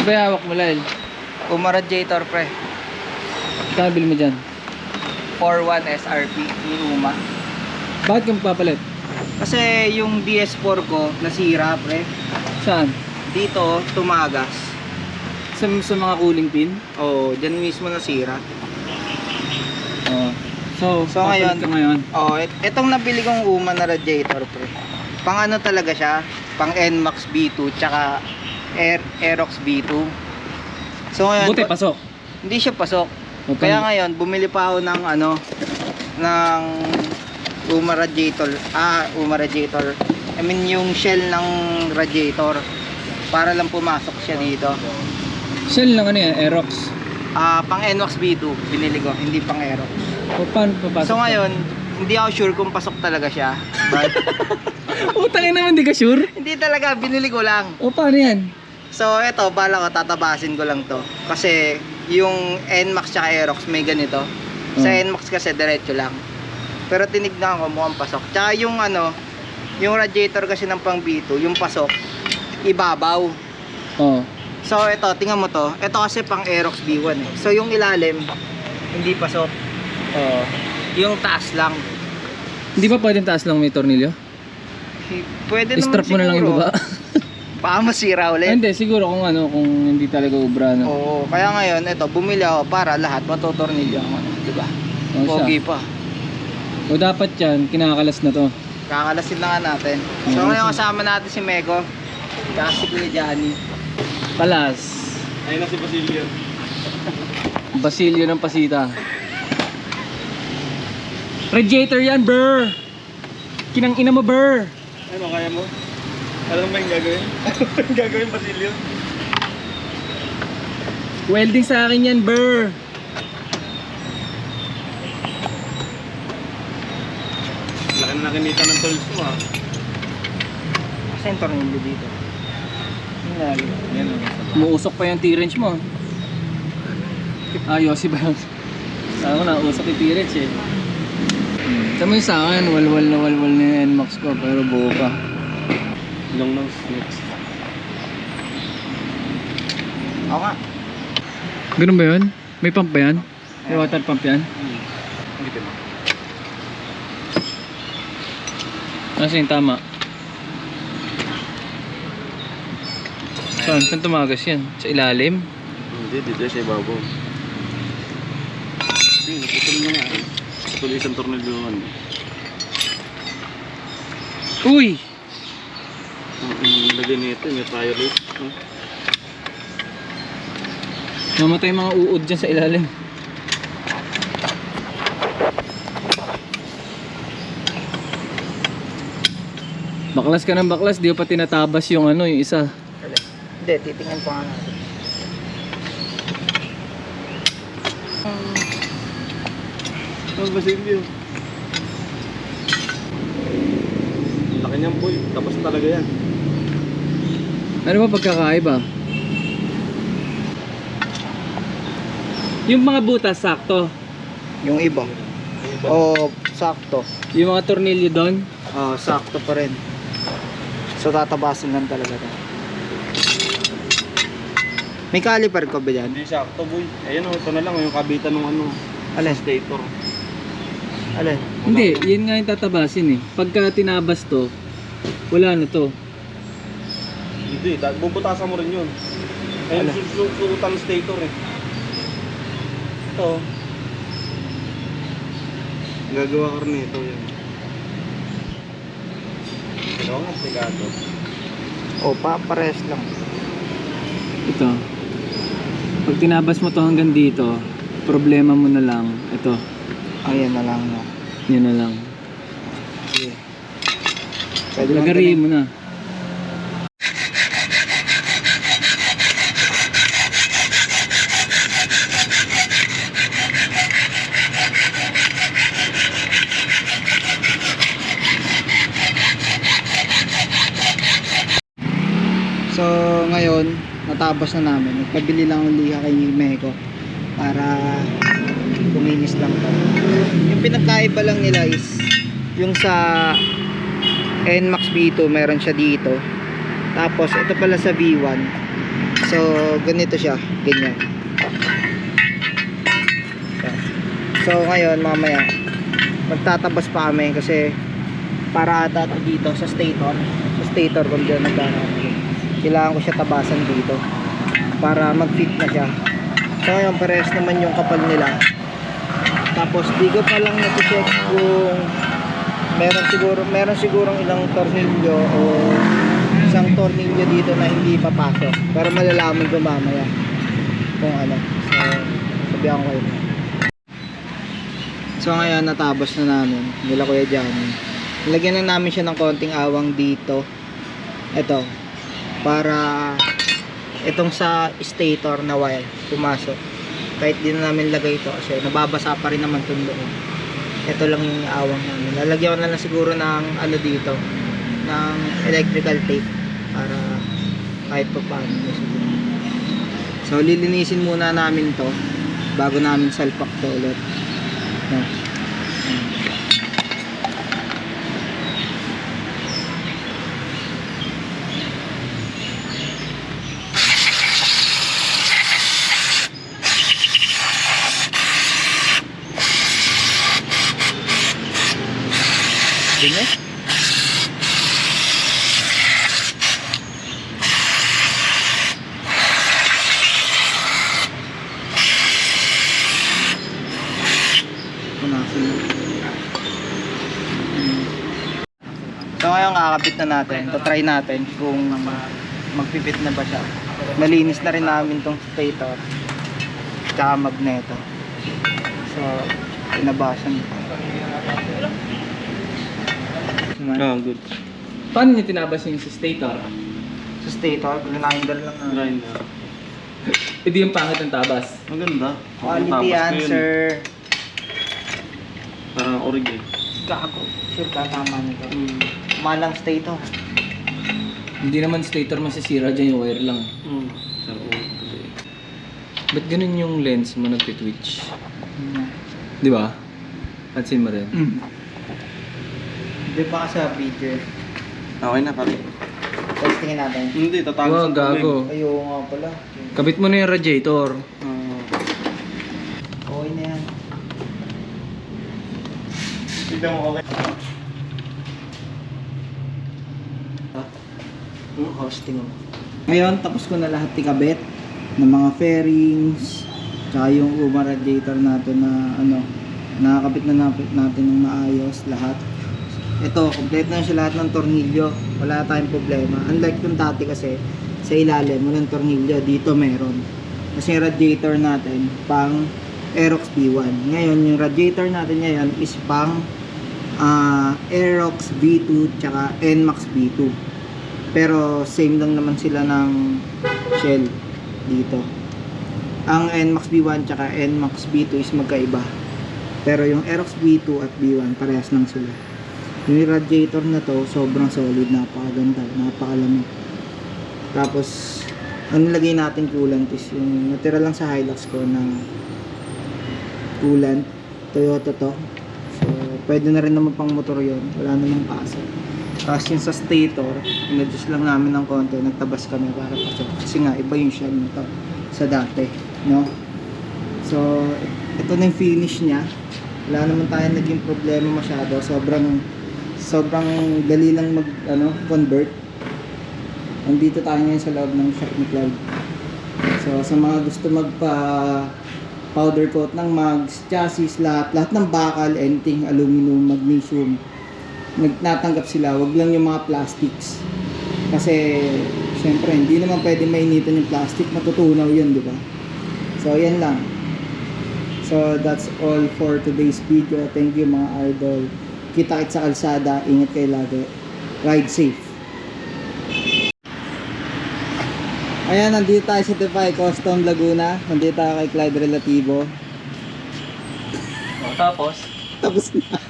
Ano ba hawak mo, Lyle? Uma radiator pre. Kabil mo dyan. 4.1 SRP ni Uma. Bakit kang papalit? Kasi yung DS4 ko nasira pre. Saan? Dito tumagas. Sa mga cooling pin? Oh, diyan mismo nasira. Oo. So ngayon, papalit ka ngayon. Oh, etong nabili kong Uma na radiator pre. Pang ano talaga siya? Pang NMAX B2 tsaka Aerox B2. So ngayon, Buti, pasok. hindi siya pasok. Okay. Kaya ngayon, bumili pa ako ng ano, ng Uma radiator. Uma radiator. I mean yung shell ng radiator para lang pumasok siya dito. Shell lang ano yan, Aerox. Pang NMAX B2 binili ko, hindi pang Aerox. O paano papasok? So ngayon, hindi ako sure kung pasok talaga siya. But Utangin naman, di ka sure? hindi talaga, binili ko lang. O paano yan? So eto, bala ko tatabasin ko lang to. Kasi yung NMAX tsaka Aerox may ganito. Sa NMAX kasi diretso lang. Pero tinignan ko mukhang pasok. Tsaka yung ano, yung radiator kasi ng pang B2, yung pasok ibabaw. Oo. So eto, tingnan mo to. Ito kasi pang Aerox B1 eh. So yung ilalim hindi pasok. Oo. Yung taas lang. Hindi ba pwedeng taas lang may tornilyo? Pwede naman I-strap mo na lang yung baba. Baka masira ulit. Hindi, siguro kung ano, kung hindi talaga ubra no. Oo, kaya ngayon ito, bumili ako para lahat matutornilyo ako, di ba? Oo, Pogi siya. pa. O dapat yan, kinakalas na to. Kakalasin na nga natin. So ngayon kasama natin si Mego. Tsaka si Kuya Johnny. Palas. Ayun na si Basilio. Basilio ng Pasita. Radiator yan, brr! Kinang ina mo, brr! Ano, kaya mo? Alam mo yung gagawin? Yung gagawin, Basilio? Welding sa akin yan, brr! Laki na nakinita ng tools mo ah. Kasi yung tornilyo dito. Yung lagi. Yan o. Muusok pa yung T-wrench mo. Yossi ba yun? Saan ko nausok yung T-wrench eh. Tama yung sa akin, walwal na yung NMAX ko, pero buo pa. Long nose, next. Oo nga. Ganun ba yun? May pump ba yan? May water pump yan? Hindi mo. Nasa yung tama? Saan tumagas yan? Sa ilalim? Hindi, dito sa ibabaw. Hindi, naputol mo nga. Tuloy isang tornilyo naman. Uy! Lagay nito, may fire rate. Mamatay mga uod dyan sa ilalim. Baklas ka ng baklas, di pa tinatabas yung ano, yung isa. Hindi, titingnan pa nga natin. Ano, Basilio? Laki niyan, boy. Tapos talaga yan. Ano ba pagkakaiba? Yung mga butas, sakto. Yung iba. Oo, sakto. Yung mga tornilyo doon. Oo, sakto pa rin. So tatabasin lang talaga to. May caliper ko ba dyan? Hindi sakto, boy. Ayan o, ito na lang. Yung kabitan ng ano. Alin? Stator. Alin? Hindi, yun nga yung tatabasin eh. Pagka tinabas to, wala na to. Hindi, bubutasan mo rin yun. Ayun, Ala. susutan stator eh. Ito. Gagawa ka rin ito yan. Ito nga, pegado. O, pares lang. Ito. Pag tinabas mo to hanggang dito, problema mo na lang. Ito. Ayan na lang. No? Yan na lang. Sige. Pwede lang Lagari mo na. So ngayon, natapos na namin. Nagpabili lang ang liha kay Meko para kuminis lang to. Yung pinagkaiba lang nila is yung sa NMAX B2 meron siya dito. Tapos ito pala sa V1 So, ganito siya. Ganyan. So, ngayon, mamaya, magtatabas pa kami kasi para ata ito dito sa stator. Sa stator kung dyan nagkakaroon. Kailangan ko siya tabasan dito para mag-fit na siya. So, ngayon, parehas naman yung kapal nila. Tapos, di ko pa lang nati-check kung meron sigurong ilang tornilyo o isang tornilyo dito na hindi papasok, pero malalaman ko mamaya kung ano. So sabihan ko kayo. So ngayon natabos na namin nila Kuya Johnny. Nilagyan na namin siya ng konting awang dito, ito, para itong sa stator na wire pumasok. Kahit di na namin lagay ito kasi nababasa pa rin naman itong loob. Ito lang yung awang namin. Lalagyan ko na lang siguro ng ano dito, ng electrical tape para kahit pa paano. So lilinisin muna namin to bago namin salpak to ulit. No. Dini? Punasin. So ngayon kakabit na natin. Try natin kung magpipit na ba siya. Malinis na rin namin tong stator tsaka magneto. So pinabasan. Good. Paano niyo tinabas yung sa stator? Sa stator, grinder lang na. Grinder. Hindi yung pangit ng tabas. Maganda. Quality answer. Parang origin. Gago. Sure ka tama nito. Malang stator. Hindi naman stator masisira dyan, yung wire lang. Sa Ba't ganun yung lens mo nagtitwitch? Di ba? Pansin mo rin. Hindi pa ka sa video. Okay na pare. Testingin natin. Hindi, tatago Wow, sa gago. Ayaw nga pala. Kabit mo na yung radiator. Okay na yan. Tignan mo okay. Hosting mo. Ngayon, tapos ko na lahat ikabit ng mga fairings tsaka yung Uma radiator natin na ano, nakakabit na natin ng maayos lahat. Ito, complete na siya lahat ng tornilyo. Wala tayong problema. Unlike yung dati kasi, sa ilalim, walang tornilyo. Dito meron. Kasi yung radiator natin, pang Aerox B1. Ngayon, yung radiator natin ngayon is pang Aerox B2 tsaka NMAX B2. Pero same lang naman sila ng shell dito. Ang NMAX B1 tsaka NMAX B2 is magkaiba. Pero yung Aerox B2 at B1, parehas lang sila. Yung radiator na to, sobrang solid, napakaganda, napakalamig. Tapos, ang nilagay natin coolant is yung natira lang sa Hilux ko na coolant, Toyota to. So, pwede na rin naman pang motor yun, wala namang kaso. Tapos yung sa stator, in-adjust lang namin ng konti, nagtabas kami para pasok. Kasi nga, iba yung shell nito sa dati, no? So, ito na yung finish niya. Wala naman tayo naging problema masyado, sobrang dali lang convert. Nandito tayo ngayon sa loob ng shop ni Cloud. So sa mga gusto magpa powder coat ng mags, chassis, lahat ng bakal, anything, aluminum, magnesium, natanggap sila. Wag lang yung mga plastics. Kasi syempre hindi naman pwede mainitan yung plastic, matutunaw yun, di ba? So yan lang. So that's all for today's video. Thank you mga idol. Kita-kits sa kalsada, ingat kayo lagi. Ride safe. Ayan, nandito tayo sa Defy Custom Laguna. Nandito tayo kay Clyde Relativo. Tapos? Tapos na.